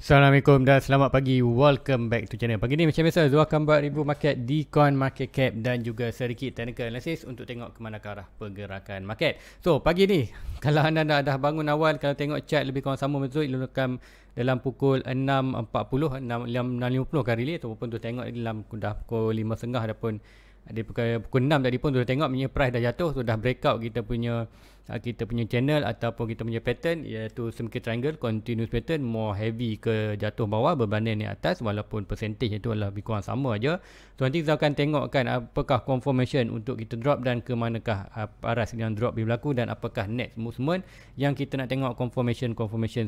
Assalamualaikum dan selamat pagi. Welcome back to channel. Pagi ni macam biasa Zul akan buat review market di coin market cap dan juga sedikit technical analysis untuk tengok ke mana ke arah pergerakan market. So pagi ni kalau anda dah bangun awal, kalau tengok chart lebih kurang sama Zul ilokam dalam pukul 6.40 6.50 kali ni ataupun tu tengok dalam dah pukul 5.30 ataupun di pukul 6 tadi pun tu tengok punya price dah jatuh, tu dah breakout kita punya channel ataupun kita punya pattern, iaitu seminar triangle continuous pattern, more heavy ke jatuh bawah berbanding ni atas, walaupun percentage itu adalah lebih kurang sama aja. So nanti kita akan tengokkan apakah confirmation untuk kita drop dan ke manakah aras yang drop berlaku dan apakah next movement yang kita nak tengok confirmation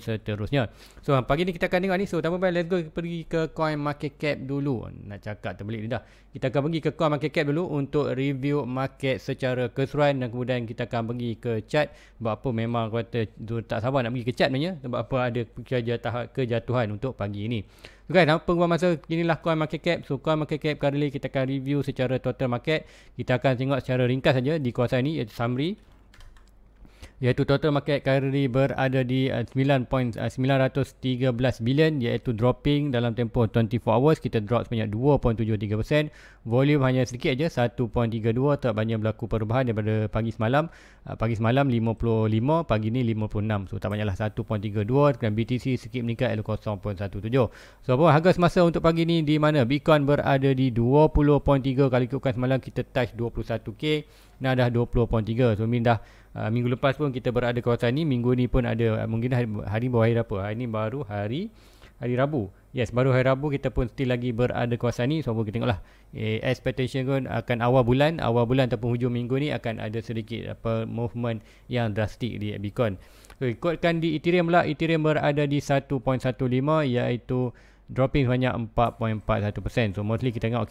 seterusnya. So pagi ni kita akan tengok ni. So tanpa let's go pergi ke coin market cap dulu. Nak cakap terbelit lidah. Kita akan pergi ke coin market cap dulu untuk review market secara keseluruhan dan kemudian kita akan pergi ke chart. Sebab apa memang kata tak sabar nak pergi ke chart sebenarnya, sebab apa ada kejatuhan untuk pagi ini. So guys, tanpa buang masa, inilah coin market cap. So coin market cap kali ini kita akan review secara total market. Kita akan tengok secara ringkas saja di kawasan ini, iaitu summary, iaitu total market currently berada di 9.913 bilion, iaitu dropping dalam tempoh 24 hours. Kita drop sebanyak 2.73%. Volume hanya sedikit aja, 1.32, tak banyak berlaku perubahan daripada pagi semalam. Pagi semalam 55, pagi ni 56. So tak banyaklah, 1.32, dan BTC sikit meningkat, 0.17. So apa harga semasa untuk pagi ni di mana Bitcoin berada di 20.3, kali ikutkan semalam kita touch 21k. Nah dah 20.3. So dah minggu lepas pun kita berada kawasan ni. Minggu ni pun ada, mungkin hari baru hari apa? Hari ni baru hari Rabu. Yes, baru hari Rabu kita pun still lagi berada kawasan ni. So kita tengoklah expectation pun akan awal bulan ataupun hujung minggu ni akan ada sedikit movement yang drastik di Bitcoin. So ikutkan di Ethereum pula, Ethereum berada di 1.15, iaitu dropping sebanyak 4.41%. So mostly kita tengok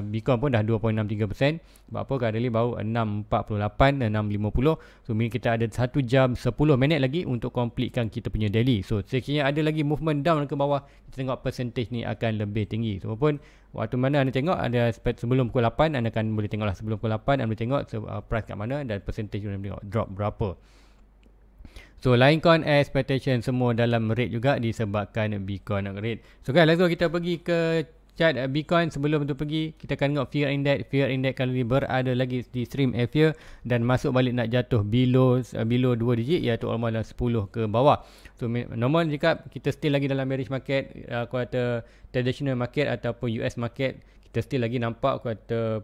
Bitcoin pun dah 2.63%. Sebab apa? Kadang-kadang baru 6.48, 6.50. So ini kita ada 1 jam 10 minit lagi untuk completekan kita punya daily. So sekiranya ada lagi movement down ke bawah, kita tengok percentage ni akan lebih tinggi. So pun waktu mana anda tengok ada sebelum pukul 8, anda akan boleh tengoklah sebelum pukul 8 anda boleh tengok price kat mana dan percentage anda boleh tengok drop berapa. So lain coin expectation semua dalam rate juga disebabkan Bitcoin rate. So guys, let's go kita pergi ke chart Bitcoin. Sebelum tu pergi, kita akan tengok fear index. Fear index kali ni berada lagi di stream fear dan masuk balik nak jatuh below 2 digit, iaitu almost 10 ke bawah. So normal jika kita still lagi dalam bearish market, kuartal traditional market ataupun US market, kita still lagi nampak kata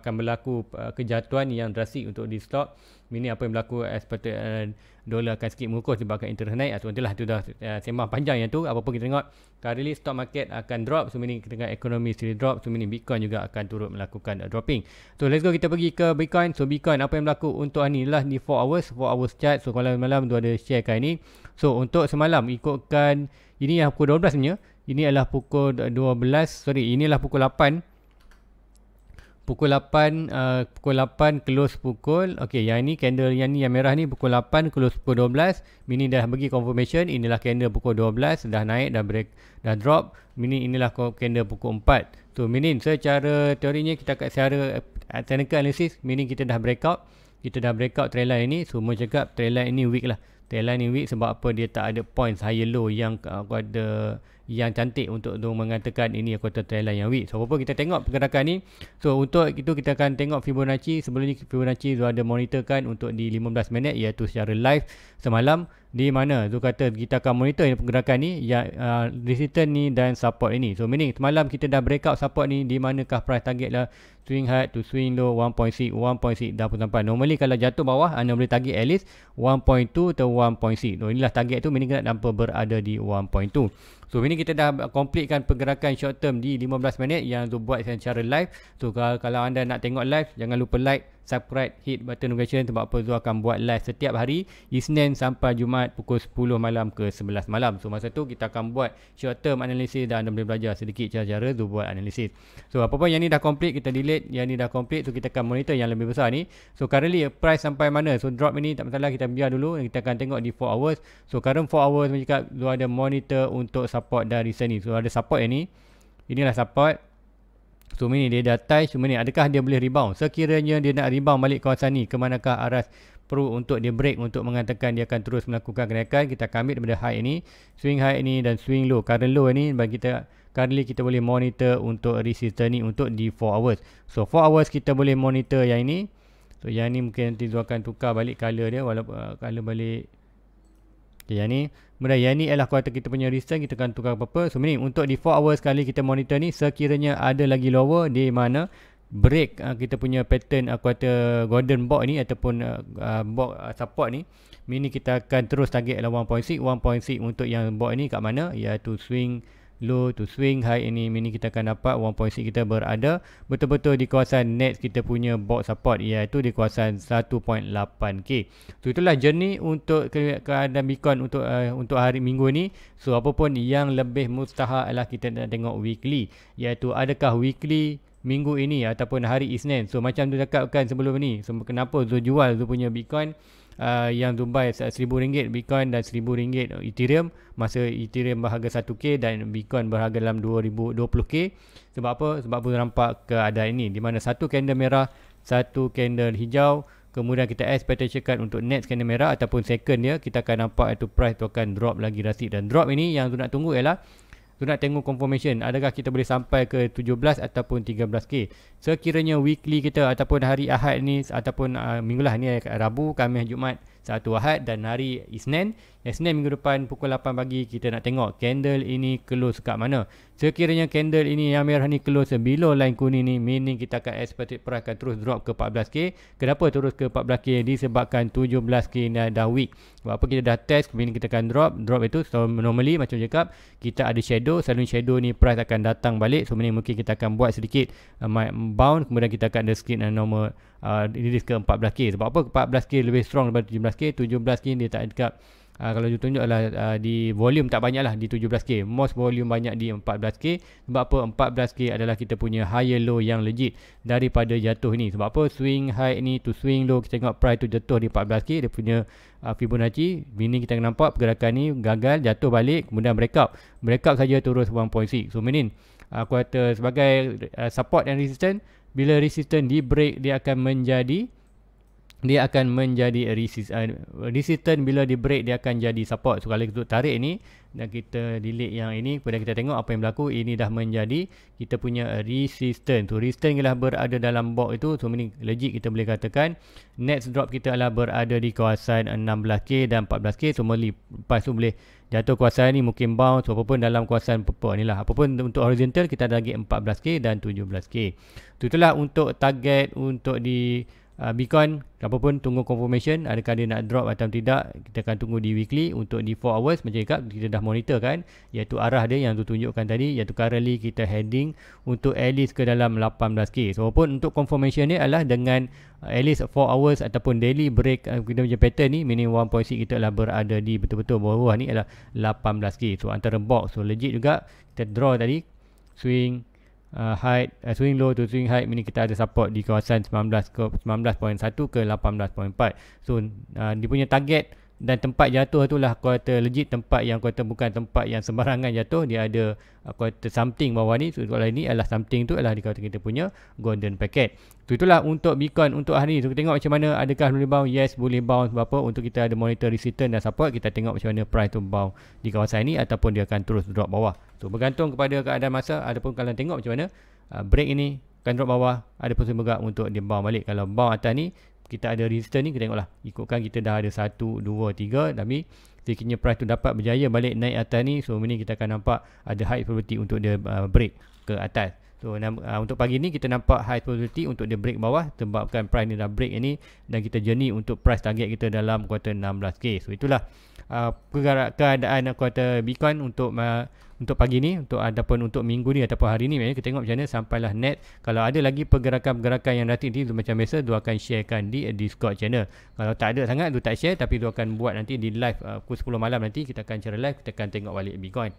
akan berlaku kejatuhan yang drastik untuk di stock. Ini apa yang berlaku, expected dolar akan sikit mengukuh sebabkan interest naik. So itulah tu dah sembang panjang yang tu. Apapun kita tengok currently stock market akan drop. So ini kita tengok ekonomi still drop. So ini Bitcoin juga akan turut melakukan dropping. So let's go kita pergi ke Bitcoin. So Bitcoin apa yang berlaku untuk hari ni lah di 4 hours chart. So kalau malam tu ada share kan ini. So untuk semalam ikutkan ini yang pukul 12 sebenarnya. Ini adalah pukul 12, inilah pukul 8. Pukul 8 close pukul, yang ini candle yang merah ni pukul 8 close pukul 12. Ini dah bagi confirmation, inilah candle pukul 12 dah naik, dah drop. Inilah candle pukul 4. So meaning secara teorinya kita kat secara technical analysis, meaning kita dah breakout trend line ini. Semua cakap trend line ini weak lah. Trend line ini weak sebab apa? Dia tak ada points higher low yang ada yang cantik untuk mengatakan ini kuartal trend line yang weak. So apa kita tengok pergerakan ni. So untuk itu kita akan tengok Fibonacci. Sebelum ni Fibonacci Zul ada monitorkan untuk di 15 minit, iaitu secara live semalam, di mana Zul kata kita akan monitor pergerakan ni yang resistance ni dan support ini. So meaning semalam kita dah breakout support ni, di manakah price target lah swing high to swing low 1.6 dah pun sampai. Normally kalau jatuh bawah anda boleh target at least 1.2 atau 1.6. So inilah target tu, meaning kena nampak berada di 1.2. So ini kita dah completekan pergerakan short term di 15 minit yang tu buat secara live. So kalau anda nak tengok live, jangan lupa like, subscribe, hit button notification, sebab apa Zul akan buat live setiap hari Isnin sampai Jumaat pukul 10 malam ke 11 malam. So masa tu kita akan buat short term analysis dan anda boleh belajar sedikit cara-cara Zul buat analisis. So apa-apa yang ni dah complete kita delete, yang ni dah complete, so kita akan monitor yang lebih besar ni. So currently price sampai mana? So drop ini tak masalah, kita biar dulu, kita akan tengok di 4 hours. So current 4 hours macam Zul ada monitor untuk support dari sini. So ada support yang ni, inilah support. So ini dia dah touch, ini adakah dia boleh rebound? Sekiranya dia nak rebound balik kawasan ni, ke manakah aras perlu untuk dia break untuk mengatakan dia akan terus melakukan kenaikan, kita akan ambil daripada high ini, swing high ini dan swing low. Current low ni bagi kita currently kita boleh monitor untuk resistance ni untuk di 4 hours. So 4 hours kita boleh monitor yang ini. So yang ni mungkin nanti Zul akan tukar balik color dia, walaupun color balik. Okay, yang ni. Kemudian yang ni ialah kuartal kita punya resistance, kita akan tukar apa-apa. So ni untuk di 4 hours sekali kita monitor ni, sekiranya ada lagi lower di mana break kita punya pattern kuartal golden box ni ataupun box support ni, ini kita akan terus target adalah 1.6 untuk yang box ni kat mana, iaitu swing low to swing high ini kita akan dapat 1.6 kita berada betul-betul di kawasan next kita punya box support, iaitu di kawasan 1.8k. So itulah journey untuk keadaan Bitcoin untuk hari minggu ni. So apapun yang lebih mustahak adalah kita nak tengok weekly, iaitu adakah weekly minggu ini ataupun hari Isnin. So macam tu cakapkan sebelum ni, so kenapa Zul jual Zul punya Bitcoin yang Zul buy RM1,000 Bitcoin dan RM1,000 Ethereum, masa Ethereum berharga 1k dan Bitcoin berharga dalam 20k. Sebab apa? Sebab Zul nampak keadaan ini di mana satu candle merah, satu candle hijau, kemudian kita expectationkan untuk next candle merah ataupun second dia, kita akan nampak itu price tu akan drop lagi drastik. Dan drop ini yang Zul nak tunggu ialah tu nak tengok confirmation adakah kita boleh sampai ke 17 ataupun 13k. Sekiranya weekly kita ataupun hari Ahad ni ataupun minggu lah ni, Rabu, Khamis, Jumaat, Sabtu, Ahad dan hari Isnin. Isnin minggu depan pukul 8 pagi kita nak tengok candle ini close kat mana. Sekiranya candle ini yang merah ni close below line kuning ni, meaning kita akan expected price akan terus drop ke 14k. Kenapa terus ke 14k? Disebabkan 17k ni dah weak. Sebab apa? Kita dah test, meaning kita akan drop itu. So normally macam cakap, kita ada shadow, selalu shadow ni price akan datang balik. So meaning mungkin kita akan buat sedikit bounce, kemudian kita akan ada sedikit normal release ke 14k. Sebab apa? 14k lebih strong daripada 17k. 17k dia tak dekat, kalau tunjuk adalah di volume tak banyak lah di 17k, most volume banyak di 14k. Sebab apa? 14k adalah kita punya higher low yang legit daripada jatuh ni. Sebab apa? Swing high ni to swing low, kita tengok price tu jatuh di 14k, dia punya Fibonacci. Ini kita nampak pergerakan ni gagal, jatuh balik, kemudian breakout saja terus 1.6. So meaning kuartal sebagai support dan resistance. Bila resistance di break, dia akan menjadi resistance. Bila di break dia akan jadi support. So kalau kita tarik ni dan kita delete yang ini, kemudian kita tengok apa yang berlaku, ini dah menjadi kita punya resistance. So resistance ialah berada dalam box itu. So ini legit kita boleh katakan next drop kita adalah berada di kawasan 16k dan 14k. So lepas tu boleh jatuh kawasan ni, mungkin bounce apapun dalam kawasan purple ni lah. Apapun untuk horizontal kita target 14k dan 17k. So itulah untuk target untuk di Bitcoin. Apapun tunggu confirmation adakah dia nak drop atau tidak. Kita akan tunggu di weekly. Untuk di 4 hours macam cakap, kita dah monitor kan, iaitu arah dia yang tu tunjukkan tadi, iaitu currently kita heading untuk at least ke dalam 18k. So walaupun untuk confirmation ni adalah dengan at least 4 hours ataupun daily break kita punya pattern ni, meaning 1.6 kita adalah berada di betul-betul bawah ni adalah 18k. So antara box, so legit juga kita draw tadi swing high, swing low to swing high, ini kita ada support di kawasan 19.1 ke 18.4. So dia punya target dan tempat jatuh itulah kuartal legit, tempat yang kuartal bukan tempat yang sembarangan jatuh. Dia ada kuartal something bawah ni. So kalau ini adalah something tu adalah di kuartal kita punya golden packet. So itulah untuk Bitcoin untuk hari ni. So kita tengok macam mana, adakah boleh bounce? Yes, boleh bounce. Berapa untuk kita ada monitor resistance dan support. Kita tengok macam mana price tu bounce di kawasan ini ataupun dia akan terus drop bawah. So bergantung kepada keadaan masa. Adapun kalian tengok macam mana break ini akan drop bawah, ada possible juga untuk dia bounce balik. Kalau bounce atas ni, kita ada resistance ni, kita tengoklah, ikutkan kita dah ada 1, 2, 3, tapi sekiranya price tu dapat berjaya balik naik atas ni, so ini kita akan nampak ada high probability untuk dia break ke atas. So untuk pagi ni kita nampak high probability untuk dia break bawah sebabkan price ni dah break ini, dan kita journey untuk price target kita dalam kuartal 16k. So itulah keadaan kuartal Bitcoin untuk pagi ni, ataupun untuk minggu ni ataupun hari ni. Kita tengok macam mana sampailah net. Kalau ada lagi pergerakan-pergerakan yang nanti macam biasa, Dua akan sharekan di Discord channel. Kalau tak ada sangat, Dua tak share, tapi Dua akan buat nanti di live pukul 10 malam nanti. Kita akan share live, kita akan tengok balik Bitcoin.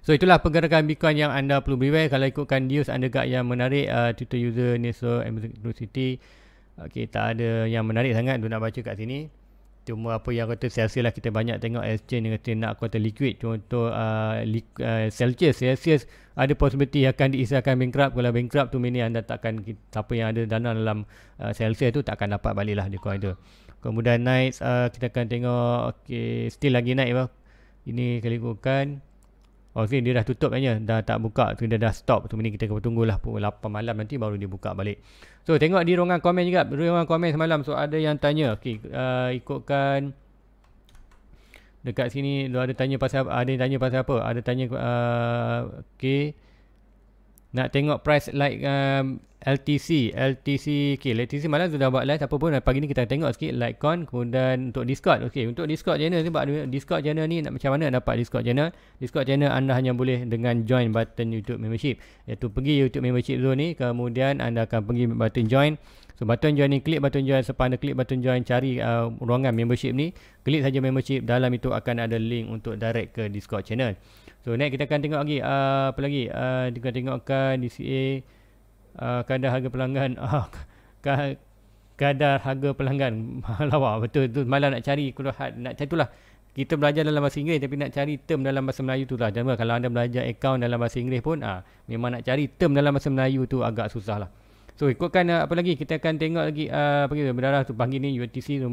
So itulah pergerakan Bitcoin yang anda perlu beware. Kalau ikutkan news anda gak yang menarik, Twitter user Neso City, okay, tak ada yang menarik sangat Dua nak baca kat sini. Cuma apa yang kata Celsius lah, kita banyak tengok exchange yang kata nak kata liquid. Contoh Celsius ada possibility akan diisahkan bankrupt. Kalau bankrupt tu meaning anda takkan, siapa yang ada dana dalam Celsius tu takkan dapat balik lah dia coin tu. Kemudian naik, kita akan tengok, okay, still lagi naik apa. Ini kali ikutkan. Oh, okay, dia dah tutup katanya, dah tak buka tu, dia dah stop tu. Ini kita kena tunggulah pukul 8 malam nanti baru dia buka balik. So tengok di ruangan komen juga, ruangan komen semalam. So ada yang tanya, okay, ikutkan dekat sini ada tanya pasal, ada yang tanya pasal apa? Ada tanya okay, nak tengok price like LTC, okay, LTC malam sudah buat live, apa pun pagi ni kita tengok sikit Litecoin. Kemudian untuk Discord, okay, untuk Discord channel sebab Discord channel ni macam mana dapat Discord channel? Discord channel anda hanya boleh dengan join button YouTube membership, iaitu pergi YouTube membership zone ni, kemudian anda akan pergi button join. So button join ni, klik button join, sepan anda klik button join, cari ruangan membership ni, klik saja membership, dalam itu akan ada link untuk direct ke Discord channel. So next kita akan tengok lagi apa lagi, kita tengokkan DCA, kadar harga pelanggan, kadar harga pelanggan lawak betul tu. Malah nak cari nak cari itulah, kita belajar dalam bahasa Inggeris tapi nak cari term dalam bahasa Melayu tu lah. Jangan kalau anda belajar account dalam bahasa Inggeris pun memang nak cari term dalam bahasa Melayu tu agak susah lah. So ikutkan apa lagi, kita akan tengok lagi apa kita berdarah tu pagi ni, UTC tu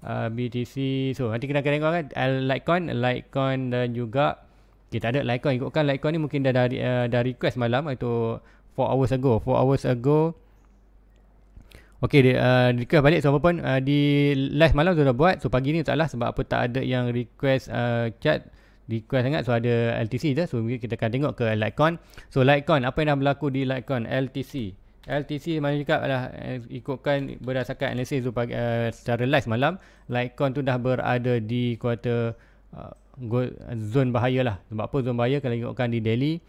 BTC. So nanti kita akan tengok kan Litecoin dan juga kita ada Litecoin. Ikutkan Litecoin ni mungkin dah request malam, itu 4 hours ago. Okay, dia request balik. So apa pun di live malam tu dah buat. So pagi ni taklah, sebab apa tak ada yang request chat request sangat. So ada LTC je. So kita akan tengok ke Litecoin. So Litecoin, apa yang dah berlaku di Litecoin? LTC mana cakap lah, ikutkan berdasarkan analisis tu pagi, secara live malam, Litecoin tu dah berada di kuarter zone bahaya lah. Sebab apa zone bahaya? Kalau ikutkan di daily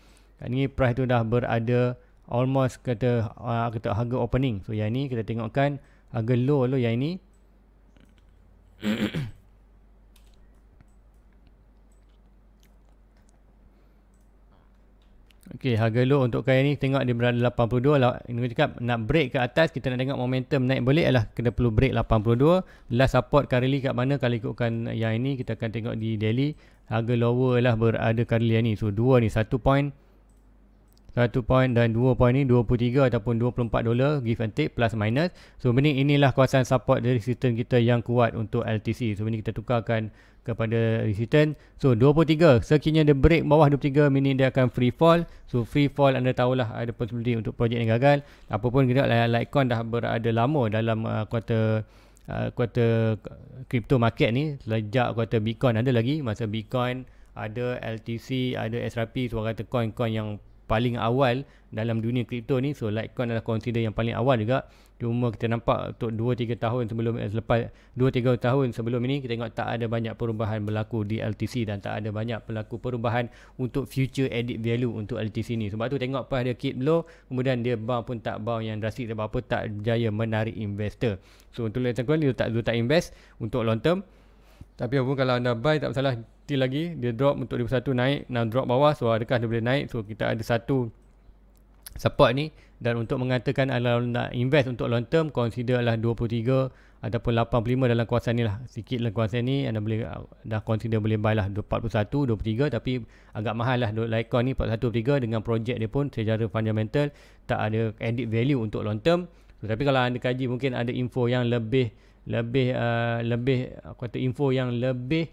ni, price tu dah berada almost kata harga opening. So yang ni kita tengokkan harga low yang ini. Okey, harga low untuk kali ni tengok dia berada 82 lah. Ini cakap nak break ke atas, kita nak tengok momentum naik balik adalah kena perlu break 82. Last support currently kat mana? Kalau ikutkan yang ini, kita akan tengok di daily, harga lower lah berada currently yang ni. So dua ni, 1 point dan 2 point ni 23 ataupun $24 give and take plus minus. So inilah kawasan support dari resistance kita yang kuat untuk LTC. So ini kita tukarkan kepada resistance. So 23 sekiranya dia break bawah 23 meaning dia akan free fall. So free fall anda tahulah ada possibility untuk projek yang gagal. Apapun kita Litecoin dah berada lama dalam kuarter crypto market ni, sejak kuarter Bitcoin ada lagi, masa Bitcoin ada LTC, ada SRP, so orang kata coin-coin yang paling awal dalam dunia kripto ni. So Litecoin adalah consider yang paling awal juga. Cuma kita nampak untuk 2-3 tahun sebelum, selepas 2-3 tahun sebelum ini, kita tengok tak ada banyak perubahan berlaku di LTC dan tak ada banyak berlaku perubahan untuk future added value untuk LTC ni. Sebab tu tengok pas dia keep low, kemudian dia bounce pun tak bounce yang drastic, sebab apa? Tak berjaya menarik investor. So untuk Litecoin dia tak invest untuk long term. Tapi apapun kalau anda buy tak masalah, till lagi dia drop untuk 21 naik, now drop bawah. So adakah dia boleh naik? So kita ada satu support ni, dan untuk mengatakan kalau nak invest untuk long term, consider lah 23 ataupun 85 dalam kawasan ni lah. Sikit dalam kawasan ni anda boleh dah consider boleh buy lah 41, 23, tapi agak mahal lah Litecoin ni 41, 23 dengan projek dia pun secara fundamental tak ada added value untuk long term. So, tapi kalau anda kaji mungkin ada info yang lebih info yang lebih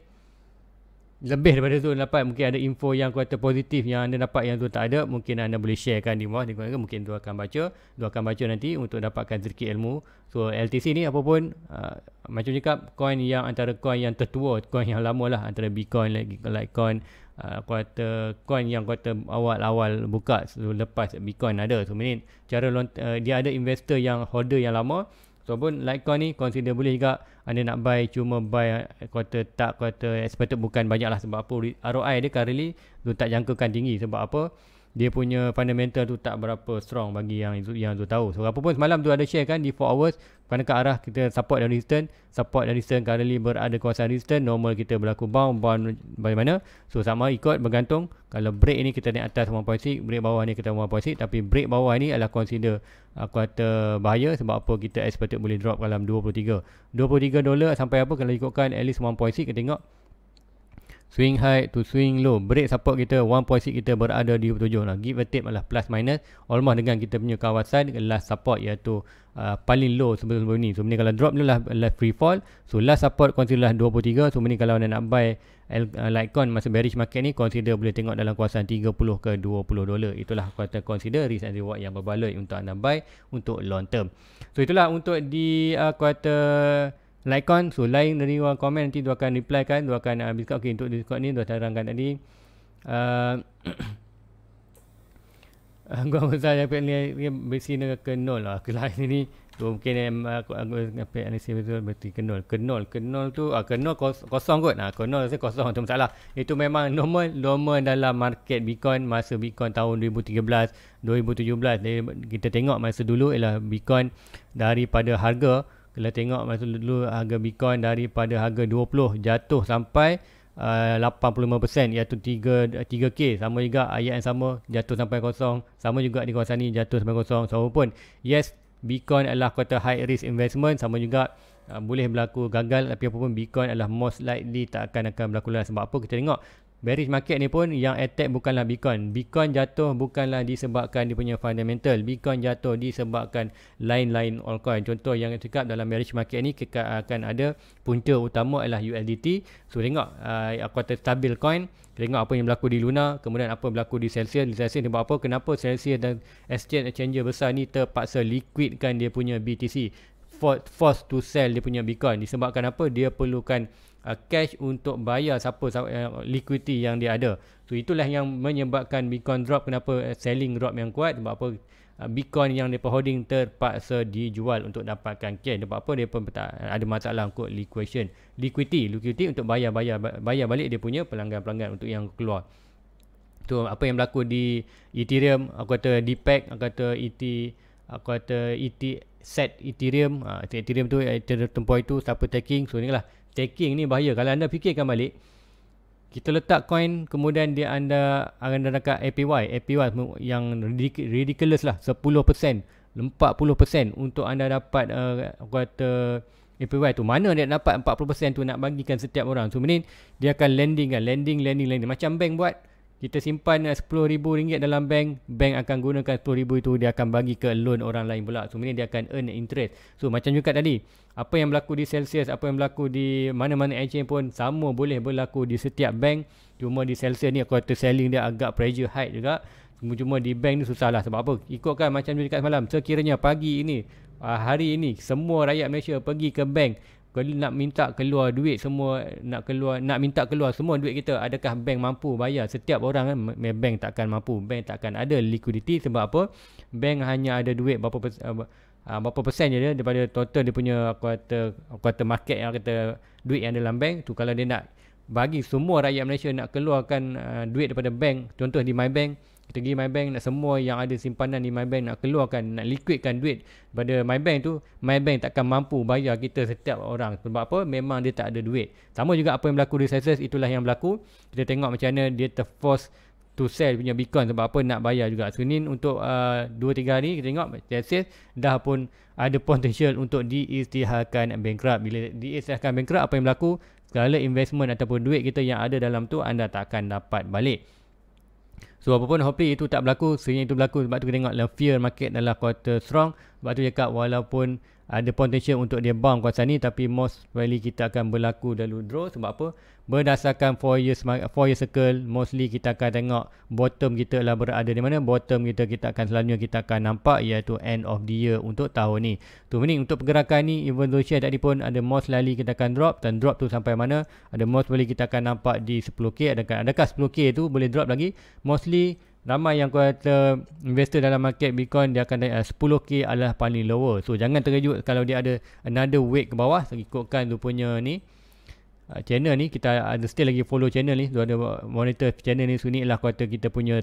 daripada tu dapat. Mungkin ada info yang kuat positif yang anda dapat yang tu tak ada, mungkin anda boleh sharekan di bawah, mungkin tu akan baca nanti untuk dapatkan sedikit ilmu. So LTC ni apapun macam cakap, coin yang antara coin yang tertua, coin yang lama lah, antara Bitcoin, Litecoin, coin yang kuarter awal buka, so lepas Bitcoin ada. So ini cara dia ada investor yang holder yang lama. So pun Litecoin ni consider boleh juga anda nak buy, cuma buy kuarter expected bukan banyak lah. Sebab apa? ROI dia currently tu tak jangkakan tinggi. Sebab apa? dia punya fundamental tu tak berapa strong bagi yang tu tahu. So apa pun semalam tu ada share kan di 4 hours pada ke arah kita support dan resistance currently berada kawasan resistance, normal kita berlaku bound bagaimana. So sama ikut bergantung, kalau break ini kita naik atas 1.6, break bawah ni kita 1.6, tapi break bawah ni adalah consider kata bahaya. Sebab apa? Kita expected boleh drop dalam $23 sampai apa, kalau ikutkan at least 1.6 kita tengok swing high to swing low, break support kita 1.6 kita berada di 27 lah, give a take malah plus minus almost dengan kita punya kawasan last support, iaitu paling low sebelum ni. So ni kalau drop ni lah free fall, so last support consider lah 23. So ni kalau nak buy Litecoin masa bearish market ni, consider boleh tengok dalam kawasan 30 ke $20. Itulah kata consider risk and reward yang berbaloi untuk anda buy untuk long term. So itulah untuk di kata Litecoin. So lain dari orang komen nanti dia akan reply kan, dia akan Discord. Okay, untuk Discord ni dia terangkan tadi gua usah dapat ni besi ni ke nol lah kelas ni. So mungkin aku dapat analysis betul berarti kenol tu kenol kosong kot. Kenol saya kosong tu masalah. Itu memang normal dalam market Bitcoin masa Bitcoin tahun 2013 2017. Kita tengok masa dulu ialah Bitcoin daripada harga, kalau tengok masa dulu harga Bitcoin daripada harga 20 jatuh sampai 85%, iaitu 3K. Sama juga ayat yang sama jatuh sampai kosong. Sama juga di kawasan ni jatuh sampai kosong. So pun yes, Bitcoin adalah kata high risk investment. Sama juga boleh berlaku gagal, tapi apapun Bitcoin adalah most likely tak akan berlaku lah. Sebab apa? Kita tengok bearish market ni pun yang attack bukanlah Bitcoin. Bitcoin jatuh bukanlah disebabkan dia punya fundamental. Bitcoin jatuh disebabkan lain-lain altcoin. Contoh yang cakap dalam bearish market ni akan ada punca utama adalah USDT. So tengok aku kata stabil coin. Tengok apa yang berlaku di Luna, kemudian apa berlaku di Celsius. Di Celsius sebab apa? Kenapa Celsius dan exchanger besar ni terpaksa liquidkan dia punya BTC, forced to sell dia punya Bitcoin? Disebabkan apa? Dia perlukan cash untuk bayar siapa liquidity yang dia ada. So itulah yang menyebabkan Bitcoin drop. Kenapa selling drop yang kuat? Sebab apa? Bitcoin yang mereka holding terpaksa dijual untuk dapatkan cash. Sebab apa? Dia pun tak ada masalah untuk liquidity untuk bayar balik dia punya pelanggan-pelanggan untuk yang keluar. So apa yang berlaku di Ethereum, aku kata DPEG, aku kata set Ethereum. Ethereum tu tempoh itu siapa taking. So inilah staking ni bahaya. Kalau anda fikirkan balik, kita letak coin, kemudian anda dekat APY yang ridiculous lah, 10%, 40% untuk anda dapat kata APY tu. Mana dia dapat 40% tu nak bagikan setiap orang? So ni dia akan lending macam bank buat. Kita simpan RM10,000 dalam bank akan gunakan RM10,000 itu, dia akan bagi ke loan orang lain pula. So dia akan earn interest. So macam juga tadi, apa yang berlaku di Celsius, apa yang berlaku di mana-mana exchange pun sama boleh berlaku di setiap bank. Cuma di Celsius ni aku kata selling dia agak pressure high juga. Cuma di bank ni susah lah. Sebab apa? Ikutkan macam dekat semalam, sekiranya pagi ini, hari ini, semua rakyat Malaysia pergi ke bank, kalau nak minta keluar duit semua, nak minta keluar semua duit kita, adakah bank mampu bayar setiap orang kan? Bank takkan mampu. Bank takkan ada liquidity. Sebab apa? Bank hanya ada duit berapa persen je dia daripada total dia punya aku kata market yang kata duit yang dalam bank tu. Kalau dia nak bagi semua rakyat Malaysia nak keluarkan duit daripada bank, contoh di MyBank, kita pergi MyBank, nak semua yang ada simpanan di MyBank nak keluarkan, nak liquidkan duit pada MyBank tu, MyBank takkan mampu bayar kita setiap orang. Sebab apa? Memang dia tak ada duit. Sama juga apa yang berlaku di Celsius, itulah yang berlaku. Kita tengok macam mana dia terforce to sell punya Bitcoin. Sebab apa? Nak bayar juga. So ni untuk 2-3 hari kita tengok Celsius dah pun ada potential untuk diisytiharkan bankrupt. Bila diisytiharkan bankrupt, apa yang berlaku? Segala investment ataupun duit kita yang ada dalam tu anda tak akan dapat balik. So apapun, hopefully itu tak berlaku. Sehingga itu berlaku, sebab tu kita tengok fear market adalah quarter strong. Sebab tu cakap walaupun ada potential untuk dia bounce kawasan ni, tapi most likely kita akan berlaku dalam draw. Sebab apa? Berdasarkan 4 year circle, mostly kita akan tengok bottom kita lah berada di mana. Bottom kita akan selalunya kita akan nampak iaitu end of the year untuk tahun ni. Tu meaning untuk pergerakan ni, even though share tadi pun ada most likely kita akan drop, dan drop tu sampai mana? Ada most likely kita akan nampak di 10k. Adakah 10k tu boleh drop lagi? Mostly ramai yang kata investor dalam market Bitcoin dia akan 10k adalah paling lower. So jangan terkejut kalau dia ada another weight ke bawah. So ikutkan tu punya ni channel ni, kita ada still lagi follow channel ni, so ada monitor channel ni. So ni lah kata kita punya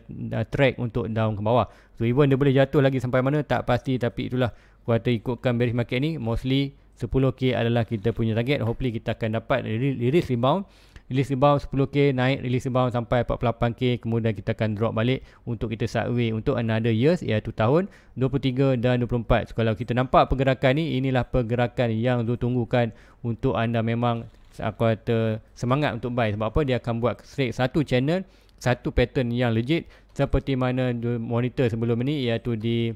track untuk down ke bawah. So even dia boleh jatuh lagi sampai mana tak pasti, tapi itulah kata ikutkan bearish market ni, mostly 10k adalah kita punya target. Hopefully kita akan dapat release rebound 10k, naik release rebound sampai 48k, kemudian kita akan drop balik untuk kita sideways untuk another years, iaitu tahun 23 dan 24. So, kalau kita nampak pergerakan ni, inilah pergerakan yang tunggukan untuk anda memang aku kata semangat untuk buy. Sebab apa? Dia akan buat straight satu channel, satu pattern yang legit, seperti mana monitor sebelum ini, iaitu di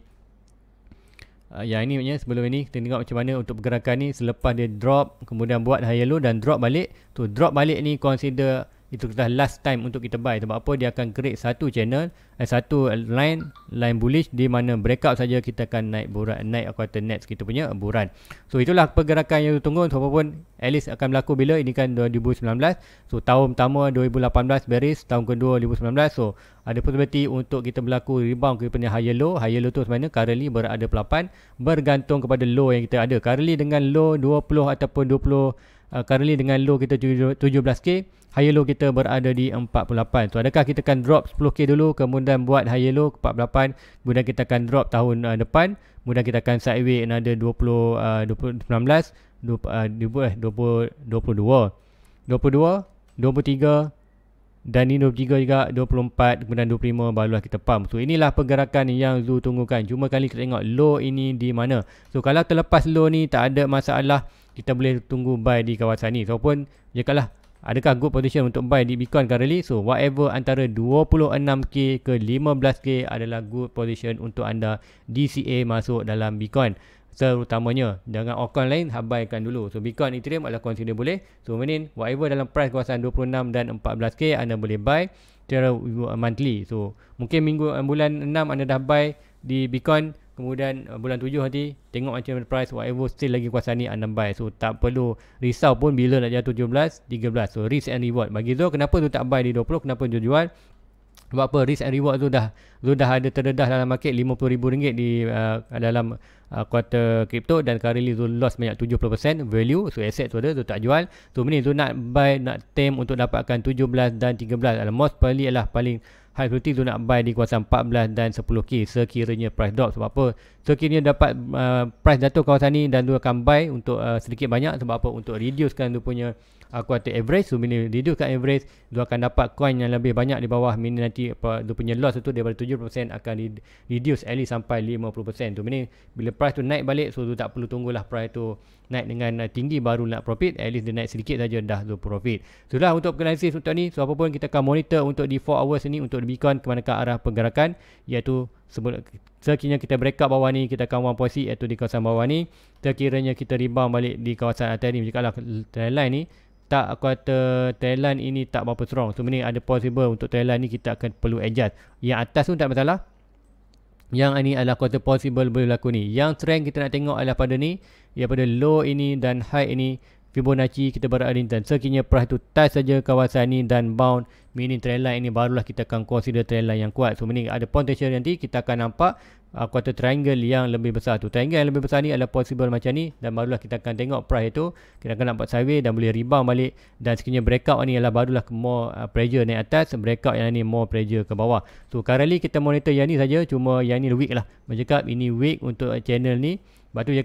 yang ini maknanya sebelum ini kita tengok macam mana untuk pergerakan ni. Selepas dia drop, kemudian buat high low dan drop balik. So drop balik ni consider itu kita last time untuk kita buy. Sebab apa? Dia akan create satu channel, satu line bullish, di mana breakout saja kita akan naik buran, naik aku kata next kita punya buran. So itulah pergerakan yang ditunggu. So apapun at least akan berlaku bila ini kan 2019. So tahun pertama 2018 bearish, tahun kedua 2019. So ada possibility untuk kita berlaku rebound ke punya higher low. Higher low tu sebenarnya currently berada 8, bergantung kepada low yang kita ada. Currently dengan low 20 ataupun 20, currently dengan low kita 17k, higher low kita berada di 48. So adakah kita akan drop 10k dulu, kemudian buat higher low ke 48, kemudian kita akan drop tahun depan, kemudian kita akan sideways another 20, 19, 22, 23, dan ini 23 juga, 24, kemudian 25 barulah kita pump. So inilah pergerakan yang Zu tunggukan. Cuma kali kita tengok low ini di mana. So kalau terlepas low ni tak ada masalah, kita boleh tunggu buy di kawasan ni. So pun jikalah adakah good position untuk buy di Bitcoin currently? So whatever antara 26k ke 15k adalah good position untuk anda DCA masuk dalam Bitcoin. Terutamanya jangan altcoin lain abaikan dulu. So Bitcoin, Ethereum adalah consider boleh. So meaning whatever dalam price kawasan 26 dan 14k anda boleh buy secara monthly. So mungkin bulan 6 anda dah buy di Bitcoin, kemudian bulan 7 nanti tengok macam price whatever still lagi kawasan ni anda buy. So tak perlu risau pun bila nak jatuh 17, 13. So risk and reward. Bagi Zul, kenapa tu tak buy di 20, kenapa tu jual? Sebab apa? Risk and reward tu dah ada terdedah dalam market RM50,000 di dalam kuartal kripto, dan currently tu loss banyak 70% value. So asset tu ada, tu tak jual. So ni tu nak buy, nak tem untuk dapatkan 17 dan 13. Most probably adalah paling high priority tu nak buy di kawasan 14 dan 10k sekiranya price drop. Sebab apa? Sekiranya dapat price jatuh kawasan ni, dan tu akan buy untuk sedikit banyak. Sebab apa? Untuk reducekan tu punya aku kata average. So bila reducekan average, dia akan dapat coin yang lebih banyak di bawah. Meaning nanti dia punya loss itu daripada 70% akan reduce at least sampai 50%. So meaning bila price tu naik balik, so tu tak perlu tunggulah price tu naik dengan tinggi baru nak profit. At least dia naik sedikit saja dah tu profit. So dah untuk analysis untuk ni. So apapun kita akan monitor untuk di 4 hours ni untuk Bitcoin ke manakah arah pergerakan, iaitu sekiranya kita breakout bawah ni, kita akan one posisi iaitu di kawasan bawah ni. Sekiranya kita rebound balik di kawasan atas ni, jikalau trendline ni tak, aku kata trendline ini tak berapa strong, so meaning ada possible untuk trendline ni kita akan perlu adjust. Yang atas tu tak masalah, yang ini adalah aku kata possible boleh berlaku ni. Yang trend kita nak tengok adalah pada ni, ia pada low ini dan high ini, Fibonacci kita berada di intern. Sekiranya price tu touch saja kawasan ni dan bound, meaning trendline ini barulah kita akan consider trendline yang kuat. So meaning ada potential nanti kita akan nampak aku kata triangle yang lebih besar tu. Triangle yang lebih besar ni adalah possible macam ni, dan barulah kita akan tengok price itu kita akan nampak sideways dan boleh rebound balik. Dan sekiranya breakout ni adalah barulah more pressure naik atas, breakout yang ni more pressure ke bawah. So currently kita monitor yang ni saja, cuma yang ni weak lah. Bercakap ini weak untuk channel ni. Sebab tu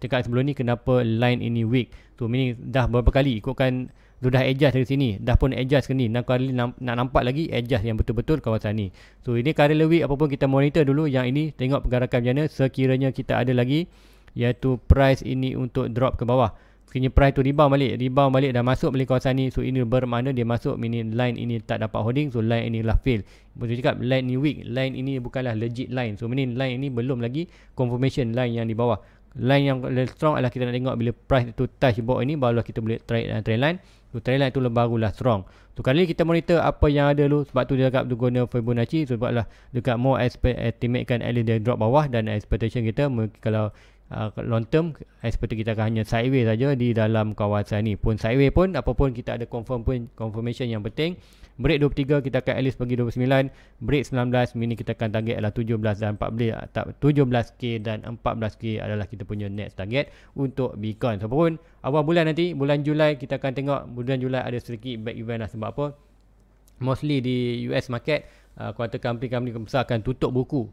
cakap sebelum ni kenapa line ini weak. So meaning dah berapa kali ikutkan tu dah adjust dari sini, dah pun adjust ke ni, nak nampak lagi adjust yang betul-betul kawasan ni. So ini current week apapun kita monitor dulu. Yang ini tengok pergerakan macam mana. Sekiranya kita ada lagi iaitu price ini untuk drop ke bawah, sekiranya price tu rebound balik dah masuk balik kawasan ni, so ini bermakna dia masuk, meaning line ini tak dapat holding, so line ini lah fail. Betul cakap line ni weak, line ini bukanlah legit line. So meaning line ini belum lagi confirmation line yang di bawah. Line yang strong adalah kita nak tengok bila price itu touch bawah ini, barulah kita boleh trade trend line. So trend line itu barulah strong. So kali ni kita monitor apa yang ada dulu. Sebab tu dia cakap tu guna Fibonacci. So sebablah dekat more estimate kan at least dia drop bawah, dan expectation kita kalau long term expectation kita akan hanya sideways saja di dalam kawasan ni. Pun sideways pun apapun kita ada confirmation yang penting Break 23 kita akan at least pergi 29. Break 19 mini kita akan target adalah 17 dan 14, 17k dan 14k adalah kita punya next target untuk Bitcoin. So pun awal bulan nanti, bulan Julai kita akan tengok bulan Julai ada sedikit back event lah. Sebab apa? Mostly di US market, kuartal company besar akan tutup buku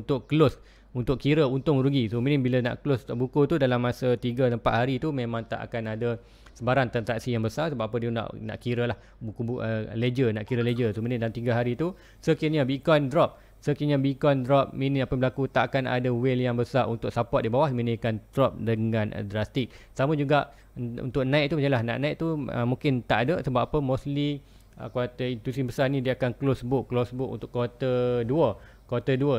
untuk close, untuk kira untung rugi. So meaning bila nak close buku tu dalam masa 3 dan 4 hari tu memang tak akan ada sebarang transaksi yang besar. Sebab apa? Dia nak kira lah buku ledger, nak kira ledger. So meaning dalam 3 hari tu sekiranya Bitcoin drop, meaning apa yang berlaku, tak akan ada whale yang besar untuk support di bawah, meaning akan drop dengan drastik. Sama juga untuk naik tu macam lah, nak naik tu mungkin tak ada. Sebab apa? Mostly kuartal institusi besar ni dia akan close book untuk kuartal 2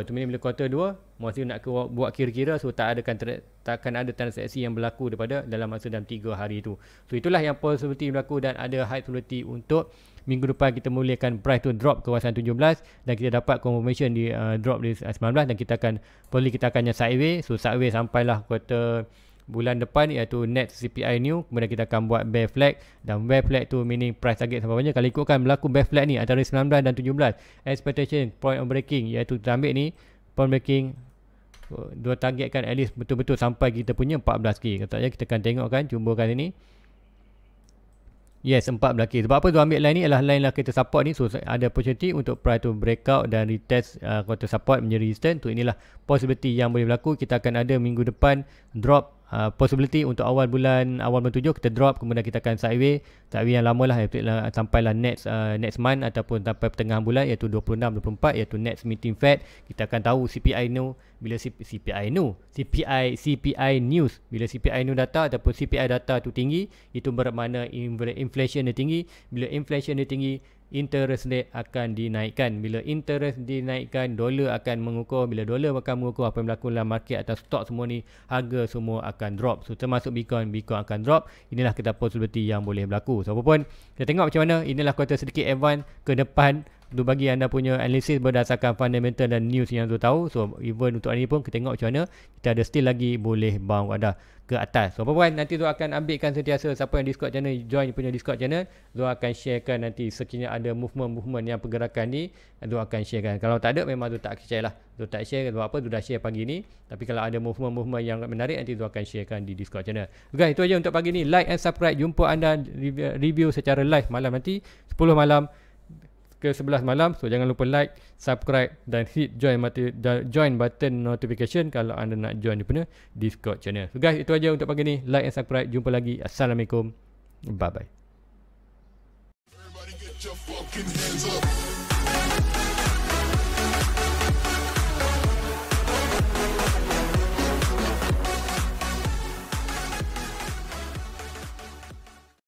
tu, bila kuartal 2 mesti nak buat kira-kira. So tak akan ada transaksi yang berlaku daripada dalam masa dalam 3 hari tu. So itulah yang possibility berlaku, dan ada high probability untuk minggu depan kita mulakan price tu drop ke kawasan 17 dan kita dapat confirmation di drop di 19, dan kita akan sideways. So sideways sampailah kuartal bulan depan, iaitu next CPI new. Kemudian kita akan buat bear flag, dan bear flag tu meaning price target sampai banyak. Kalau ikutkan berlaku bear flag ni antara 19 dan 17, expectation point of breaking, iaitu kita ambil ni point breaking, dua targetkan at least betul-betul sampai kita punya 14k. Katanya kita akan tengokkan, cubakan ini. Yes, 14k. Sebab apa tu ambil line ni adalah line lah kita support ni. So ada opportunity untuk price to breakout dan retest quarter support menjadi resistance. So inilah possibility yang boleh berlaku. Kita akan ada minggu depan drop, possibility untuk awal bulan 7 kita drop, kemudian kita akan sideways yang lama lah, sampailah next month ataupun sampai pertengahan bulan, iaitu 26-24, iaitu next meeting Fed. Kita akan tahu CPI new bila CPI news, bila CPI new data ataupun CPI data tu tinggi, itu bermakna inflation dia tinggi. Bila inflation dia tinggi, interest rate akan dinaikkan. Bila interest dinaikkan, dolar akan mengukur. Bila dolar akan mengukur, apa yang berlaku dalam market atas stok semua ni, harga semua akan drop. So termasuk Bitcoin akan drop. Inilah kita possibility yang boleh berlaku. So apapun, kita tengok macam mana. Inilah kuartal sedikit advance ke depan untuk bagi anda punya analisis berdasarkan fundamental dan news yang anda tahu. So even untuk hari ni pun kita tengok macam mana, kita ada still lagi boleh bounce ada ke atas. So apa-apa nanti Zul akan ambilkan sentiasa siapa yang Discord channel, join punya Discord channel, Zul akan sharekan nanti sekiranya ada movement yang pergerakan ni, Zul akan sharekan. Kalau tak ada memang Zul tak share lah. Zul tak share sebab apa, Zul dah share pagi ni. Tapi kalau ada movement yang menarik, nanti Zul akan sharekan di Discord channel. Guys, itu aja untuk pagi ni. Like and subscribe. Jumpa anda review secara live malam nanti 10 malam ke 11 malam. So jangan lupa like, subscribe dan hit join button notification kalau anda nak join di punya Discord channel. So guys, itu aja untuk pagi ni. Like and subscribe. Jumpa lagi. Assalamualaikum. Bye bye.